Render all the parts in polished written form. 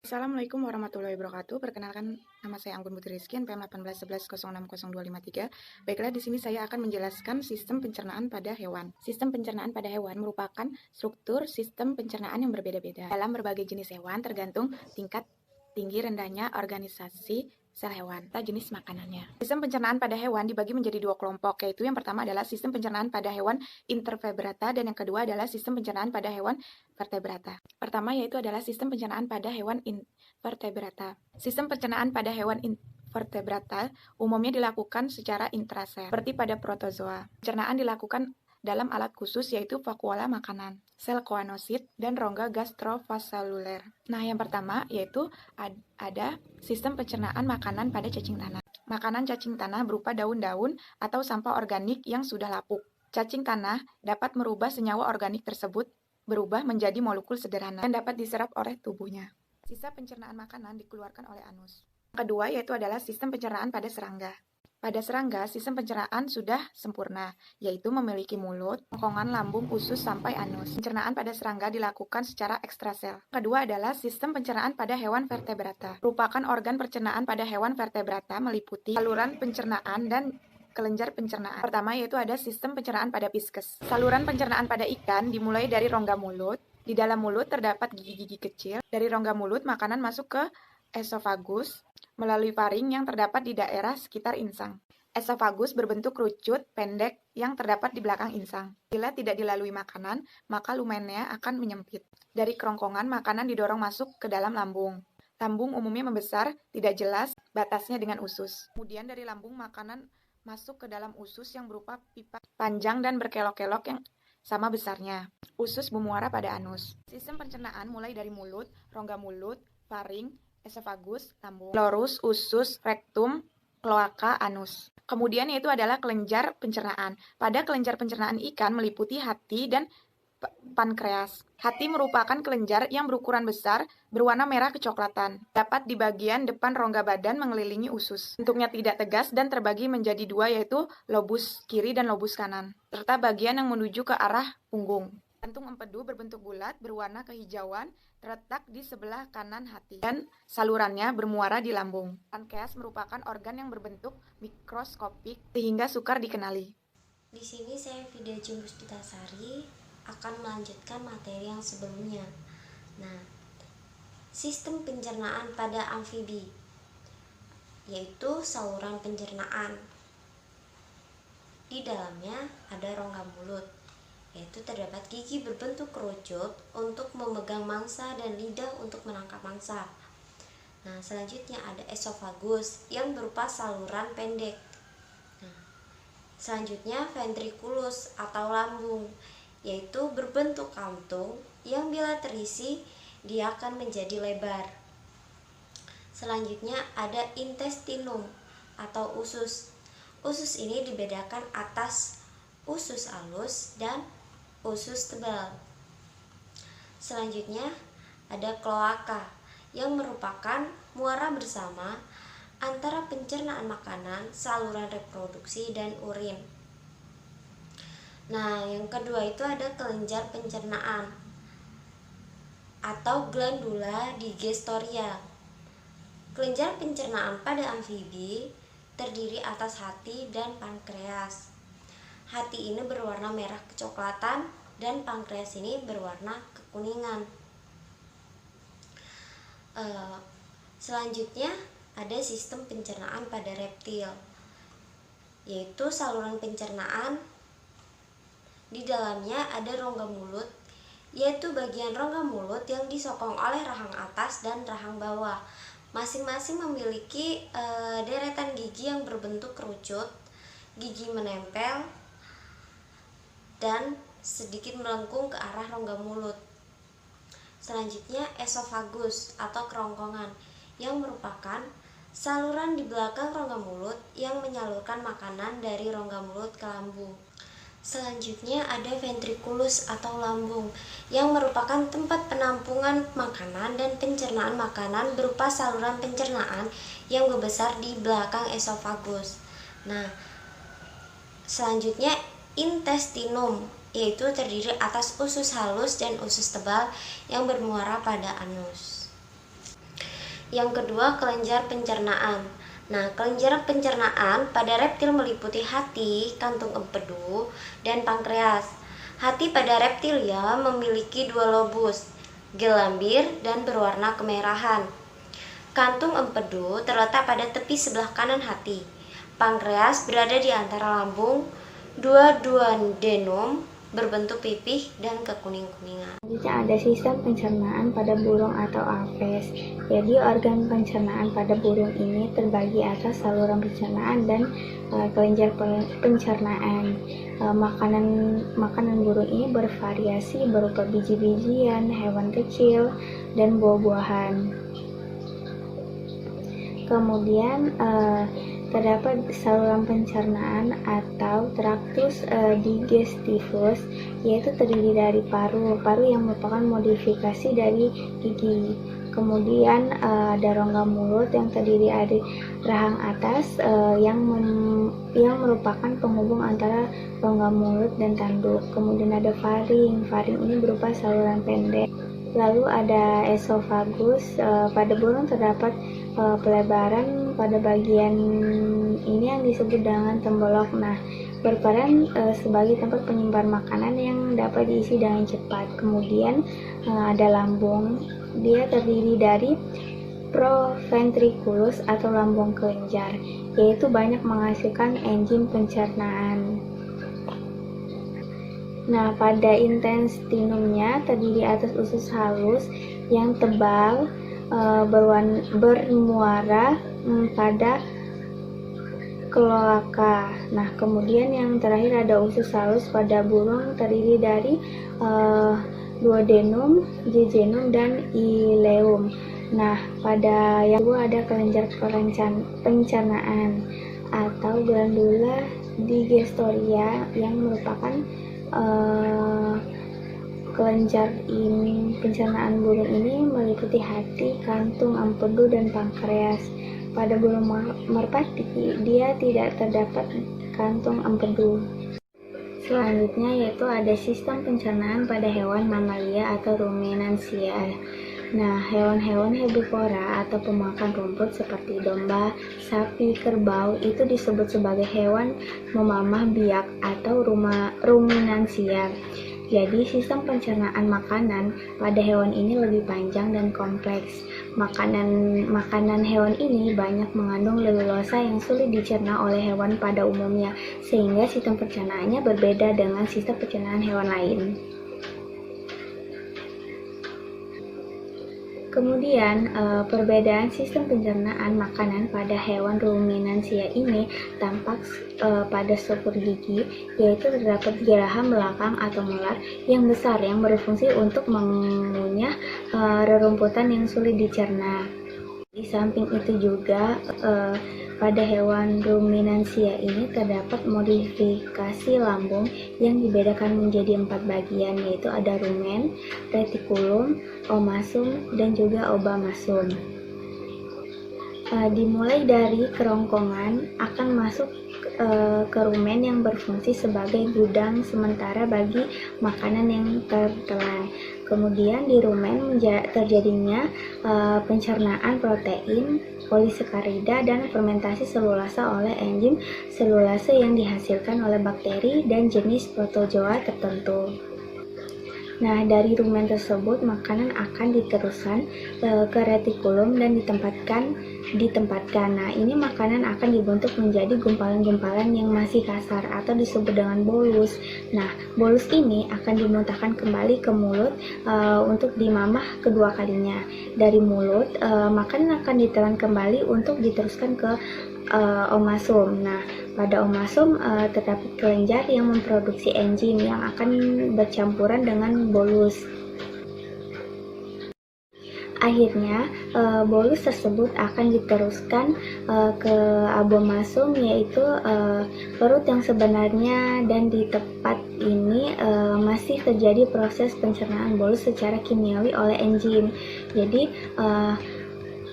Assalamualaikum warahmatullahi wabarakatuh. Perkenalkan, nama saya Anggun Putri Rizky, NPM 1811060253. Baiklah, di sini saya akan menjelaskan sistem pencernaan pada hewan. Sistem pencernaan pada hewan merupakan struktur sistem pencernaan yang berbeda-beda dalam berbagai jenis hewan tergantung tingkat tinggi rendahnya organisasi sel hewan atau jenis makanannya. Sistem pencernaan pada hewan dibagi menjadi dua kelompok, yaitu yang pertama adalah sistem pencernaan pada hewan invertebrata dan yang kedua adalah sistem pencernaan pada hewan vertebrata. Pertama yaitu adalah sistem pencernaan pada hewan invertebrata. Sistem pencernaan pada hewan invertebrata umumnya dilakukan secara intrasel, seperti pada protozoa. Pencernaan dilakukan dalam alat khusus yaitu vakuola makanan, sel koanosit, dan rongga gastrovasaluler. Nah, yang pertama yaitu ada sistem pencernaan makanan pada cacing tanah. Makanan cacing tanah berupa daun-daun atau sampah organik yang sudah lapuk. Cacing tanah dapat merubah senyawa organik tersebut berubah menjadi molekul sederhana dan dapat diserap oleh tubuhnya. Sisa pencernaan makanan dikeluarkan oleh anus. Kedua yaitu adalah sistem pencernaan pada serangga. Pada serangga, sistem pencernaan sudah sempurna, yaitu memiliki mulut, kerongkongan, lambung, usus, sampai anus. Pencernaan pada serangga dilakukan secara ekstrasel. Kedua adalah sistem pencernaan pada hewan vertebrata. Merupakan organ pencernaan pada hewan vertebrata meliputi saluran pencernaan dan kelenjar pencernaan. Pertama yaitu ada sistem pencernaan pada pisces. Saluran pencernaan pada ikan dimulai dari rongga mulut. Di dalam mulut terdapat gigi-gigi kecil. Dari rongga mulut, makanan masuk ke esofagus melalui faring yang terdapat di daerah sekitar insang. Esofagus berbentuk kerucut pendek yang terdapat di belakang insang. Bila tidak dilalui makanan, maka lumennya akan menyempit. Dari kerongkongan, makanan didorong masuk ke dalam lambung. Lambung umumnya membesar, tidak jelas batasnya dengan usus. Kemudian dari lambung, makanan masuk ke dalam usus yang berupa pipa panjang dan berkelok-kelok yang sama besarnya. Usus bermuara pada anus. Sistem pencernaan mulai dari mulut, rongga mulut, faring, esofagus, lambung, lorus, usus, rektum, kloaka, anus. Kemudian yaitu adalah kelenjar pencernaan. Pada kelenjar pencernaan ikan meliputi hati dan pankreas. Hati merupakan kelenjar yang berukuran besar, berwarna merah kecoklatan. Dapat di bagian depan rongga badan mengelilingi usus. Bentuknya tidak tegas dan terbagi menjadi dua yaitu lobus kiri dan lobus kanan, serta bagian yang menuju ke arah punggung. Jantung empedu berbentuk bulat, berwarna kehijauan, terletak di sebelah kanan hati, dan salurannya bermuara di lambung. Pankreas merupakan organ yang berbentuk mikroskopik sehingga sukar dikenali. Di sini saya Vida Jumpuspitasari akan melanjutkan materi yang sebelumnya. Nah, sistem pencernaan pada amfibi, yaitu saluran pencernaan. Di dalamnya ada rongga mulut, yaitu terdapat gigi berbentuk kerucut untuk memegang mangsa dan lidah untuk menangkap mangsa. Nah, selanjutnya ada esofagus yang berupa saluran pendek. Nah, selanjutnya ventriculus atau lambung, yaitu berbentuk kantung yang bila terisi dia akan menjadi lebar. Selanjutnya ada intestinum atau usus. Usus ini dibedakan atas usus halus dan usus tebal. Selanjutnya ada kloaka yang merupakan muara bersama antara pencernaan makanan, saluran reproduksi, dan urin. Nah, yang kedua itu ada kelenjar pencernaan atau glandula digestoria. Kelenjar pencernaan pada amfibi terdiri atas hati dan pankreas. Hati ini berwarna merah kecoklatan dan pankreas ini berwarna kekuningan. Selanjutnya ada sistem pencernaan pada reptil, yaitu saluran pencernaan. Di dalamnya ada rongga mulut, yaitu bagian rongga mulut yang disokong oleh rahang atas dan rahang bawah. Masing-masing memiliki deretan gigi yang berbentuk kerucut, gigi menempel, dan sedikit melengkung ke arah rongga mulut. Selanjutnya esofagus atau kerongkongan yang merupakan saluran di belakang rongga mulut yang menyalurkan makanan dari rongga mulut ke lambung. Selanjutnya ada ventriculus atau lambung yang merupakan tempat penampungan makanan dan pencernaan makanan berupa saluran pencernaan yang membesar di belakang esofagus. Nah, selanjutnya intestinum, yaitu terdiri atas usus halus dan usus tebal yang bermuara pada anus. Yang kedua, kelenjar pencernaan. Nah, kelenjar pencernaan pada reptil meliputi hati, kantung empedu, dan pankreas. Hati pada reptilia memiliki 2 lobus, gelambir dan berwarna kemerahan. Kantung empedu terletak pada tepi sebelah kanan hati. Pankreas berada di antara lambung. Dua duodenum berbentuk pipih dan kekuning-kuningan. Selanjutnya ada sistem pencernaan pada burung atau apes. Jadi organ pencernaan pada burung ini terbagi atas saluran pencernaan dan kelenjar pencernaan. Makanan burung ini bervariasi berupa biji-bijian, hewan kecil, dan buah-buahan. Kemudian terdapat saluran pencernaan atau traktus digestivus, yaitu terdiri dari paru yang merupakan modifikasi dari gigi. Kemudian ada rongga mulut yang terdiri dari rahang atas yang merupakan penghubung antara rongga mulut dan tanduk. Kemudian ada faring ini berupa saluran pendek. Lalu ada esofagus. Pada burung terdapat pelebaran pada bagian ini yang disebut dengan tembolok. Nah, berperan sebagai tempat penyebar makanan yang dapat diisi dengan cepat. Kemudian ada lambung. Dia terdiri dari proventriculus atau lambung kelenjar, yaitu banyak menghasilkan enzim pencernaan. Nah, pada intestinumnya terdiri atas usus halus yang tebal bermuara pada kloaka. Nah, kemudian yang terakhir ada usus halus pada burung terdiri dari duodenum, jejunum, dan ileum. Nah, pada yang kedua ada kelenjar pencernaan atau glandula digestoria yang merupakan kelenjar pencernaan burung ini meliputi hati, kantung empedu, dan pankreas. Pada burung merpati, dia tidak terdapat kantung empedu. Selanjutnya yaitu ada sistem pencernaan pada hewan mamalia atau ruminansia. Nah, hewan-hewan herbivora atau pemakan rumput seperti domba, sapi, kerbau itu disebut sebagai hewan memamah biak atau ruminansia. Jadi, sistem pencernaan makanan pada hewan ini lebih panjang dan kompleks. Makanan hewan ini banyak mengandung lelulosa yang sulit dicerna oleh hewan pada umumnya, sehingga sistem pencernaannya berbeda dengan sistem pencernaan hewan lain. Kemudian, perbedaan sistem pencernaan makanan pada hewan ruminansia ini tampak pada struktur gigi, yaitu terdapat geraham belakang atau molar yang besar yang berfungsi untuk mengunyah rerumputan yang sulit dicerna. Di samping itu juga pada hewan ruminansia ini terdapat modifikasi lambung yang dibedakan menjadi 4 bagian, yaitu ada rumen, retikulum, omasum, dan juga obamasum. Dimulai dari kerongkongan akan masuk ke rumen yang berfungsi sebagai gudang sementara bagi makanan yang tertelan. Kemudian di rumen terjadinya pencernaan protein, polisakarida, dan fermentasi selulasa oleh enzim selulase yang dihasilkan oleh bakteri dan jenis protozoa tertentu. Nah, dari rumen tersebut makanan akan diteruskan ke retikulum dan ditempatkan. Nah, ini makanan akan dibentuk menjadi gumpalan-gumpalan yang masih kasar atau disebut dengan bolus. Nah, bolus ini akan dimuntahkan kembali ke mulut untuk dimamah kedua kalinya. Dari mulut, makanan akan ditelan kembali untuk diteruskan ke omasum. Nah, pada omasum terdapat kelenjar yang memproduksi enzim yang akan bercampuran dengan bolus. Akhirnya, bolus tersebut akan diteruskan ke abomasum, yaitu perut yang sebenarnya, dan di tempat ini masih terjadi proses pencernaan bolus secara kimiawi oleh enzim. Jadi,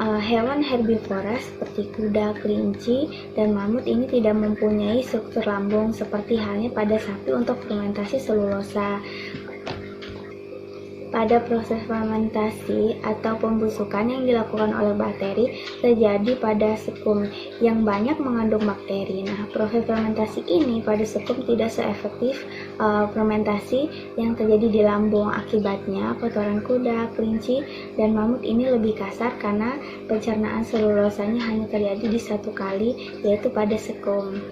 hewan herbivora seperti kuda, kelinci, dan mamut ini tidak mempunyai struktur lambung seperti halnya pada sapi untuk fermentasi selulosa. Pada proses fermentasi atau pembusukan yang dilakukan oleh bakteri terjadi pada sekum yang banyak mengandung bakteri. Nah, proses fermentasi ini pada sekum tidak seefektif fermentasi yang terjadi di lambung. Akibatnya, kotoran kuda, kelinci, dan mamut ini lebih kasar karena pencernaan selulosanya hanya terjadi di satu kali, yaitu pada sekum.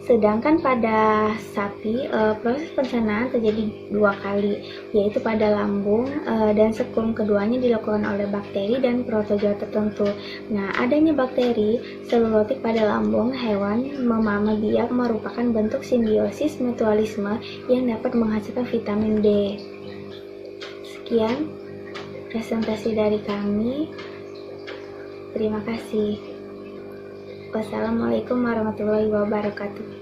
Sedangkan pada sapi, proses pencernaan terjadi 2 kali, yaitu pada lambung dan sekum. Keduanya dilakukan oleh bakteri dan protozoa tertentu. Nah, adanya bakteri selulotik pada lambung hewan memama biak merupakan bentuk simbiosis mutualisme yang dapat menghasilkan vitamin D. Sekian presentasi dari kami. Terima kasih. Wassalamualaikum warahmatullahi wabarakatuh.